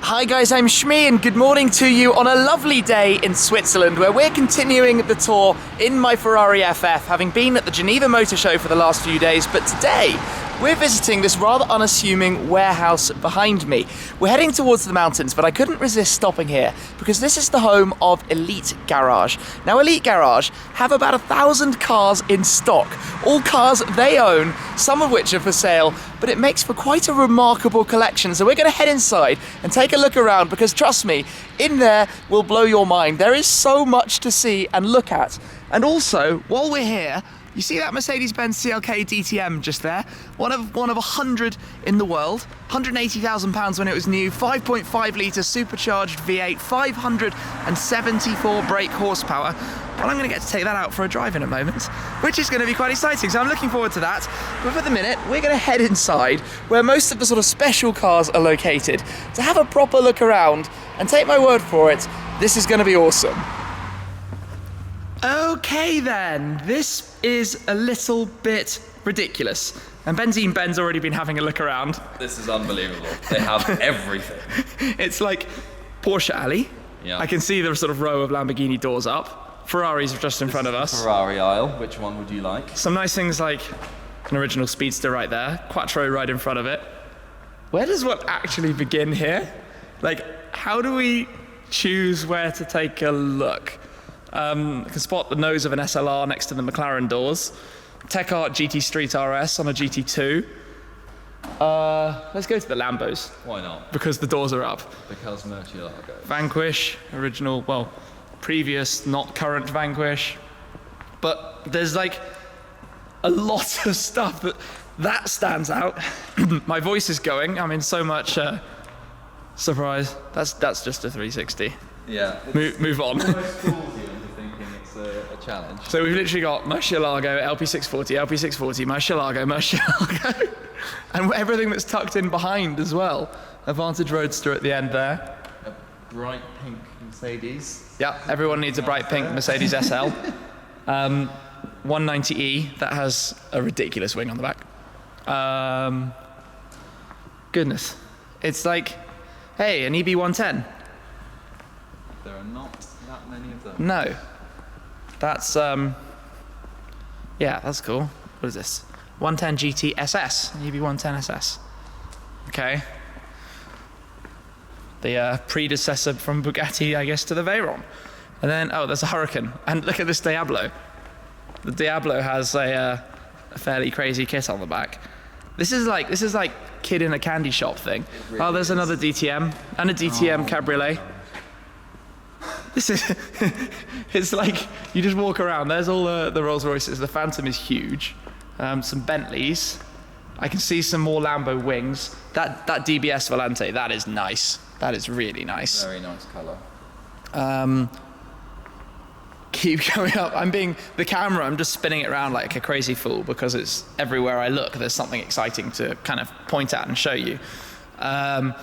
Hi guys, I'm Shmi and good morning to you on a lovely day in Switzerland where we're continuing the tour in my Ferrari FF, having been at the Geneva Motor Show for the last few days, but today we're visiting this rather unassuming warehouse behind me. We're heading towards the mountains, but I couldn't resist stopping here because this is the home of Elite Garage. Now, Elite Garage have about 1,000 cars in stock, all cars they own, some of which are for sale, but it makes for quite a remarkable collection. So we're going to head inside and take a look around because trust me, in there will blow your mind. There is so much to see and look at. And also, while we're here, you see that Mercedes-Benz CLK DTM just there? One of 100 in the world, £180,000 when it was new, 5.5 litre supercharged V8, 574 brake horsepower. Well, I'm going to get to take that out for a drive in a moment, which is going to be quite exciting, so I'm looking forward to that. But for the minute, we're going to head inside where most of the sort of special cars are located to have a proper look around, and take my word for it, this is going to be awesome. Okay then, this is a little bit ridiculous. And Benzene Ben's already been having a look around. This is unbelievable. They have everything. It's like Porsche alley. Yeah. I can see the sort of row of Lamborghini doors up. Ferraris are just in front of us. Ferrari aisle. Which one would you like? Some nice things like an original Speedster right there, Quattro right in front of it. Where does one actually begin here? Like, how do we choose where to take a look? I can spot the nose of an SLR next to the McLaren doors. Tech Art GT Street RS on a GT2. Let's go to the Lambos. Why not? Because the doors are up. Because Murcielago. Vanquish, original, well, previous, not current Vanquish. But there's like a lot of stuff that stands out. My voice is going. I'm in so much surprise. That's just a 360. Yeah. Move on. Almost fools you into thinking it's a challenge. So we've literally got Murcielago, LP640, LP640, Murcielago, and everything that's tucked in behind as well. Advantage Roadster at the end there. A bright pink Mercedes. Yeah, everyone needs a bright pink Mercedes SL. 190E, that has a ridiculous wing on the back. Goodness. It's like, hey, an EB110. There are not that many of them. No. That's, yeah, that's cool. What is this? 110 GT SS, EB110 SS. Okay. The predecessor from Bugatti, I guess, to the Veyron. And then, oh, there's a Hurricane. And look at this Diablo. The Diablo has a fairly crazy kit on the back. This is like kid in a candy shop thing. Really oh, there's is. Another DTM and a DTM Cabriolet. This is, it's like, you just walk around, there's all the Rolls Royces, the Phantom is huge, some Bentleys, I can see some more Lambo wings, that DBS Volante, that is nice, that is really nice. Very nice colour. Keep going up, the camera, I'm just spinning it around like a crazy fool because it's everywhere I look, there's something exciting to kind of point at and show you. Is that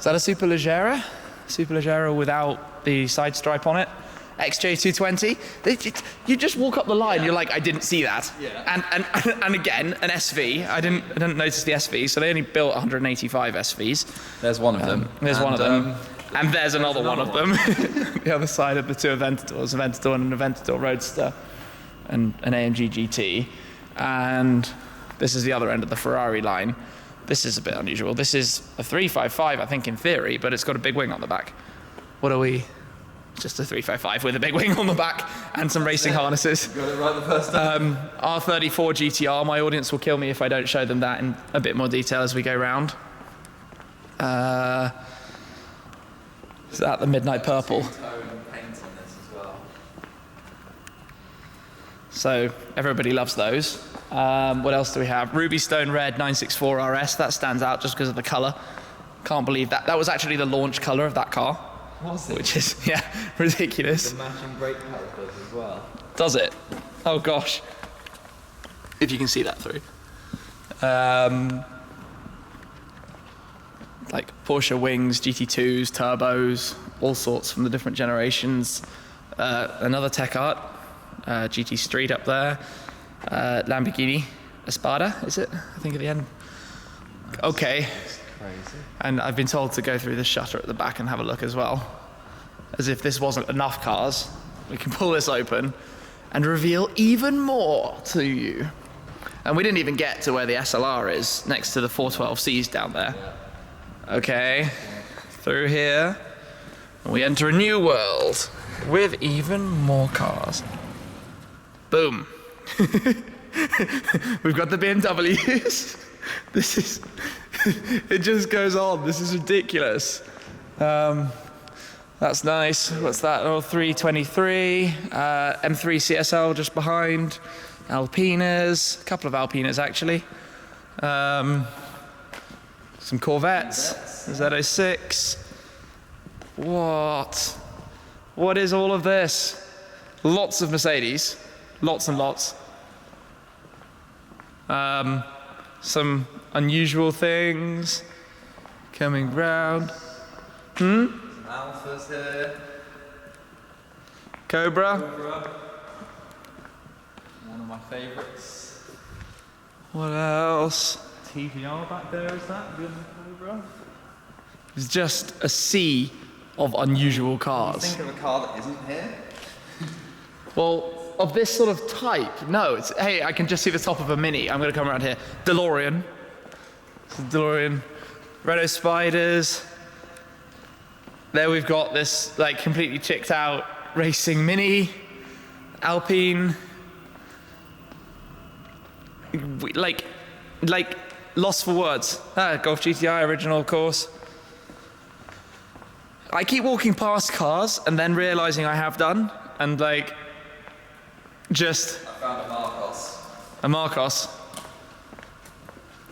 a Superleggera? Superleggera without the side stripe on it. XJ220. You just walk up the line, you're like, I didn't see that. Yeah. And again, an SV. I didn't notice the SV, so they only built 185 SVs. There's one of them. There's one of them. And there's another one of them. The other side of the two Aventadors, Aventador and an Aventador Roadster, and an AMG GT. And this is the other end of the Ferrari line. This is a bit unusual. This is a 355, I think, in theory, but it's got a big wing on the back. What are we? Just a 355 with a big wing on the back and some racing harnesses. Got it right the first time. R34 GTR. My audience will kill me if I don't show them that in a bit more detail as we go round. Is that the Midnight Purple? So everybody loves those. What else do we have? Ruby Stone Red 964 RS. That stands out just because of the colour. Can't believe that. That was actually the launch colour of that car. Was it? Which is, yeah, ridiculous. The matching brake calipers as well. Does it? Oh gosh. If you can see that through. Like Porsche wings, GT2s, turbos, all sorts from the different generations. Another Tech Art, GT Street up there. Lamborghini Espada, is it? I think at the end. Okay. Crazy. And I've been told to go through the shutter at the back and have a look as well. As if this wasn't enough cars, we can pull this open and reveal even more to you. And we didn't even get to where the SLR is, next to the 412Cs down there. Yeah. Okay, through here, we enter a new world with even more cars. Boom. We've got the BMWs. This is, it just goes on. This is ridiculous. That's nice. What's that? Oh, 323, M3 CSL just behind. Alpinas, a couple of Alpinas actually. Some Corvettes, Z06. What is all of this? Lots of Mercedes, lots and lots. Some unusual things coming round. Some Alphas here. Cobra. One of my favourites. What else? TVR back there, is that? Cobra? It's just a sea of unusual cars. Think of a car that isn't here? Well, of this sort of type, no. It's, hey, I can just see the top of a Mini. I'm going to come around here. DeLorean. It's a DeLorean. Renault Spiders. There we've got this like completely chicked out racing Mini. Alpine. Like lost for words. Golf GTI original, of course. I keep walking past cars and then realizing I have done, and like, just. I found a Marcos. A Marcos.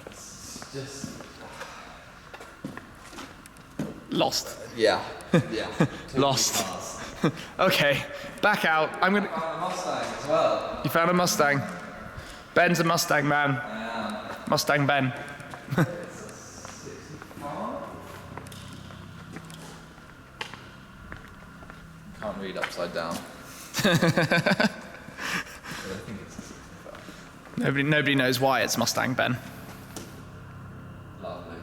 It's just. Lost. Yeah. Yeah. Lost. Okay, back out. I'm gonna. I found a Mustang as well. You found a Mustang. Ben's a Mustang man. I am. Mustang Ben. Can't read upside down. Nobody knows why it's Mustang Ben. Lovely.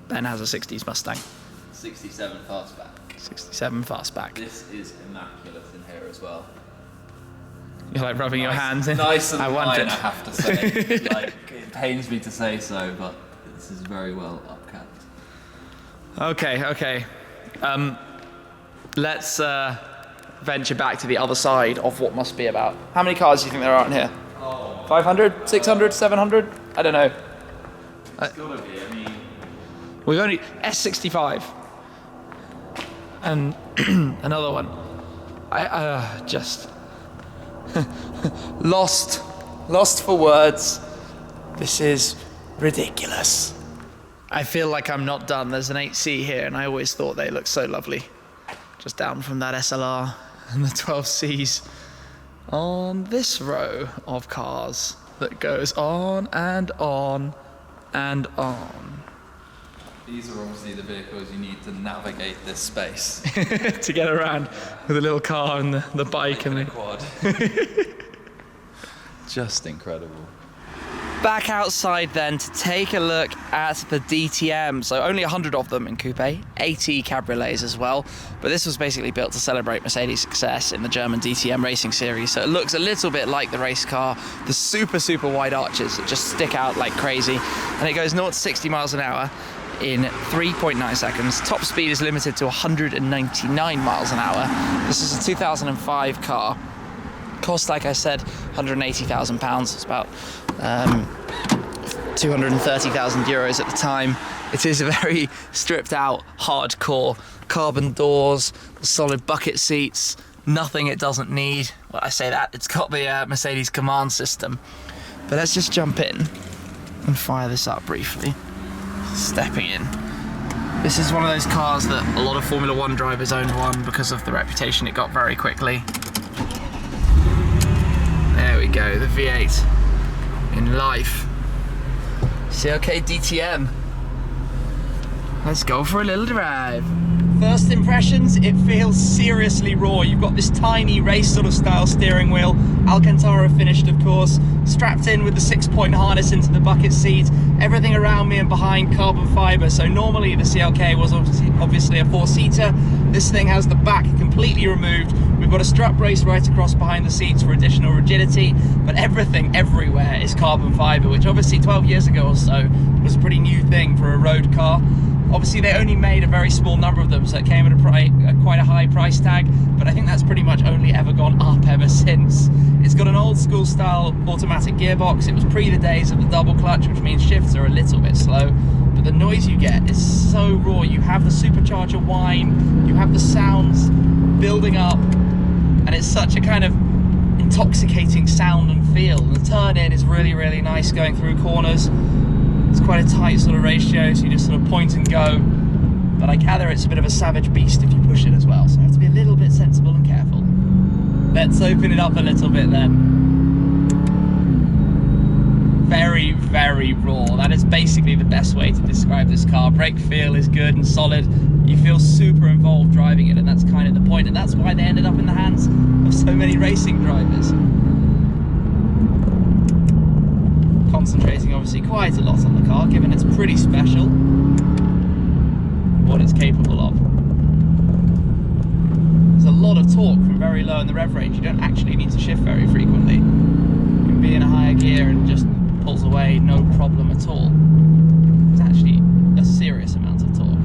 Ben has a 60s Mustang. 67 fastback. 67 fastback. This is immaculate in here as well. You're like rubbing your hands in. Nice and I want fine, it. I have to say. Like, it pains me to say so, but this is very well upkept. Okay. Let's venture back to the other side of what must be about. How many cars do you think there are in here? 500, 600, 700? I don't know. It's gotta be, I mean... We've only S65 and another one. I just lost for words. This is ridiculous. I feel like I'm not done. There's an 8C here, and I always thought they looked so lovely. Just down from that SLR and the 12Cs on this row of cars that goes on and on and on. These are obviously the vehicles you need to navigate this space. To get around with a little car and the bike and the quad. Just incredible. Back outside then to take a look at the DTM. So only 100 of them in coupe, 80 cabriolets as well. But this was basically built to celebrate Mercedes' success in the German DTM racing series. So it looks a little bit like the race car. The super wide arches that just stick out like crazy. And it goes 0 to 60 miles an hour in 3.9 seconds. Top speed is limited to 199 miles an hour. This is a 2005 car. Cost, like I said, £180,000. It's about 230,000 euros at the time. It is a very stripped out, hardcore, carbon doors, solid bucket seats, nothing it doesn't need. Well, I say that, it's got the Mercedes command system. But let's just jump in and fire this up briefly. Stepping in. This is one of those cars that a lot of Formula 1 drivers own one because of the reputation it got very quickly. There we go, the V8 in life. CLK DTM. Let's go for a little drive. First impressions, it feels seriously raw. You've got this tiny race sort of style steering wheel, Alcantara finished of course, strapped in with the 6-point harness into the bucket seat, everything around me and behind carbon fibre. So normally the CLK was obviously a 4-seater. This thing has the back completely removed. We've got a strut brace right across behind the seats for additional rigidity, but everything everywhere is carbon fibre, which obviously 12 years ago or so was a pretty new thing for a road car. Obviously they only made a very small number of them, so it came at quite a high price tag, but I think that's pretty much only ever gone up ever since. It's got an old school style automatic gearbox. It was pre the days of the double clutch, which means shifts are a little bit slow, but the noise you get is so raw. You have the supercharger whine, you have the sounds building up, and it's such a kind of intoxicating sound and feel. The turn in is really, really nice going through corners. It's quite a tight sort of ratio, so you just sort of point and go. But I gather it's a bit of a savage beast if you push it as well, so you have to be a little bit sensible and careful. Let's open it up a little bit then. Very, very raw. That is basically the best way to describe this car. Brake feel is good and solid. You feel super involved driving it, and that's kind of the point, and that's why they ended up in the hands of so many racing drivers. Concentrating obviously quite a lot on the car, given it's pretty special what it's capable of. There's a lot of torque from very low in the rev range. You don't actually need to shift very frequently. You can be in a higher gear and just pulls away no problem at all. It's actually a serious amount of torque.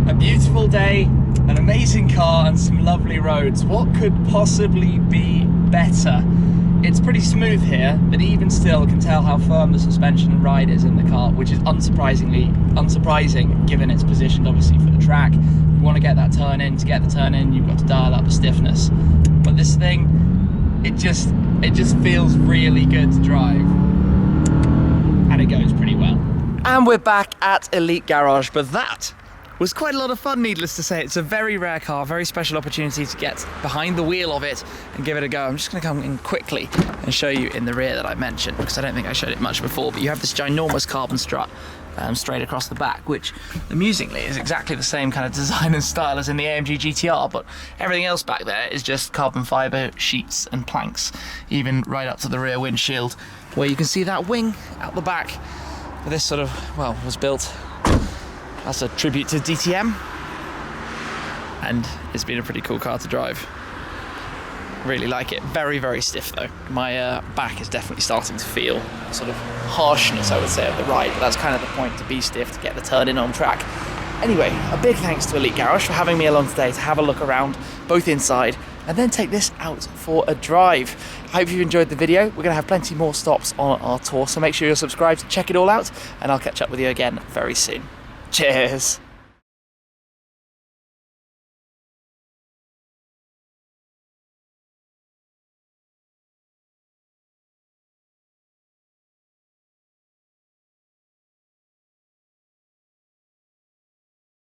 A beautiful day, an amazing car and some lovely roads. What could possibly be better? It's pretty smooth here, but even still can tell how firm the suspension and ride is in the car, which is unsurprising given it's positioned obviously for the track. You want to get that turn in. To get the turn in, you've got to dial up the stiffness. But this thing, it just feels really good to drive. And it goes pretty well. And we're back at Elite Garage, but that was quite a lot of fun, needless to say. It's a very rare car, very special opportunity to get behind the wheel of it and give it a go. I'm just going to come in quickly and show you in the rear that I mentioned, because I don't think I showed it much before, but you have this ginormous carbon strut straight across the back, which amusingly is exactly the same kind of design and style as in the AMG GTR, but everything else back there is just carbon fibre sheets and planks, even right up to the rear windshield, where you can see that wing out the back. This sort of, well, was built as a tribute to DTM, and it's been a pretty cool car to drive. Really like it. Very, very stiff though. My back is definitely starting to feel sort of harshness, I would say, of the ride, but that's kind of the point, to be stiff, to get the turn in on track. Anyway, a big thanks to Elite Garage for having me along today to have a look around, both inside and then take this out for a drive. I hope you've enjoyed the video. We're going to have plenty more stops on our tour, so make sure you're subscribed to check it all out, and I'll catch up with you again very soon. Cheers.